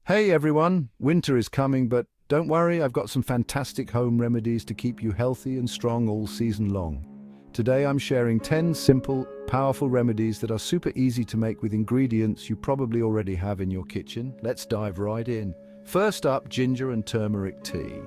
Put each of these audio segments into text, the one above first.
Hey everyone, winter is coming, but don't worry, I've got some fantastic home remedies to keep you healthy and strong all season long. Today I'm sharing 10 simple, powerful remedies that are super easy to make with ingredients you probably already have in your kitchen. Let's dive right in. First up, ginger and turmeric tea.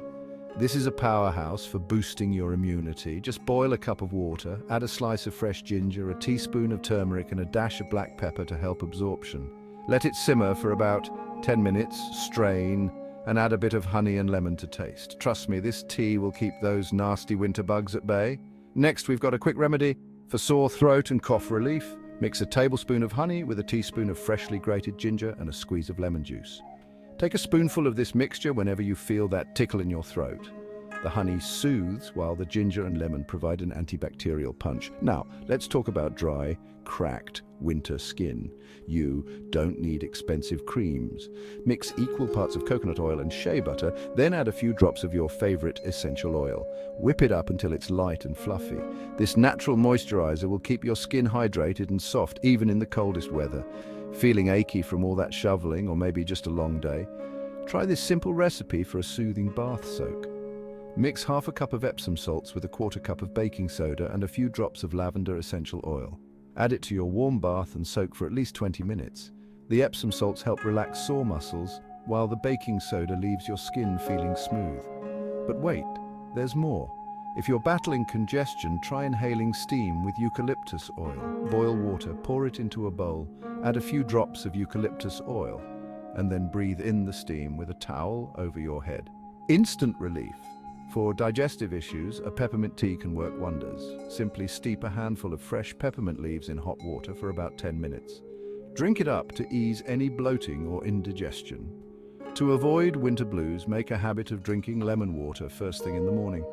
This is a powerhouse for boosting your immunity. Just boil a cup of water, add a slice of fresh ginger, a teaspoon of turmeric and a dash of black pepper to help absorption. Let it simmer for about 10 minutes, strain, and add a bit of honey and lemon to taste. Trust me, this tea will keep those nasty winter bugs at bay. Next, we've got a quick remedy for sore throat and cough relief. Mix a tablespoon of honey with a teaspoon of freshly grated ginger and a squeeze of lemon juice. Take a spoonful of this mixture whenever you feel that tickle in your throat. The honey soothes while the ginger and lemon provide an antibacterial punch. Now, let's talk about dry, cracked winter skin. You don't need expensive creams. Mix equal parts of coconut oil and shea butter, then add a few drops of your favorite essential oil. Whip it up until it's light and fluffy. This natural moisturizer will keep your skin hydrated and soft even in the coldest weather. Feeling achy from all that shoveling or maybe just a long day? Try this simple recipe for a soothing bath soak. Mix half a cup of Epsom salts with a quarter cup of baking soda and a few drops of lavender essential oil. Add it to your warm bath and soak for at least 20 minutes. The Epsom salts help relax sore muscles, while the baking soda leaves your skin feeling smooth. But wait, there's more. If you're battling congestion, try inhaling steam with eucalyptus oil. Boil water, pour it into a bowl, add a few drops of eucalyptus oil, and then breathe in the steam with a towel over your head. Instant relief. For digestive issues, a peppermint tea can work wonders. Simply steep a handful of fresh peppermint leaves in hot water for about 10 minutes. Drink it up to ease any bloating or indigestion. To avoid winter blues, make a habit of drinking lemon water first thing in the morning.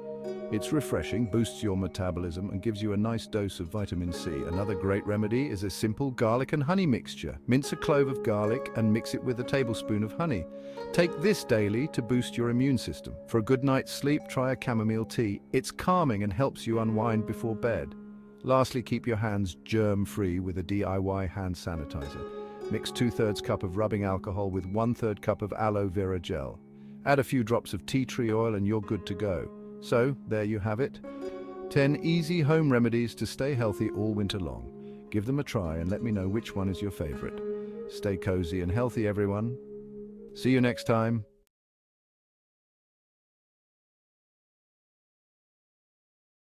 It's refreshing, boosts your metabolism, and gives you a nice dose of vitamin C. Another great remedy is a simple garlic and honey mixture. Mince a clove of garlic and mix it with a tablespoon of honey. Take this daily to boost your immune system. For a good night's sleep, try a chamomile tea. It's calming and helps you unwind before bed. Lastly, keep your hands germ-free with a DIY hand sanitizer. Mix 2/3 cup of rubbing alcohol with 1/3 cup of aloe vera gel. Add a few drops of tea tree oil and you're good to go. So, there you have it. 10 easy home remedies to stay healthy all winter long. Give them a try and let me know which one is your favorite. Stay cozy and healthy, everyone. See you next time.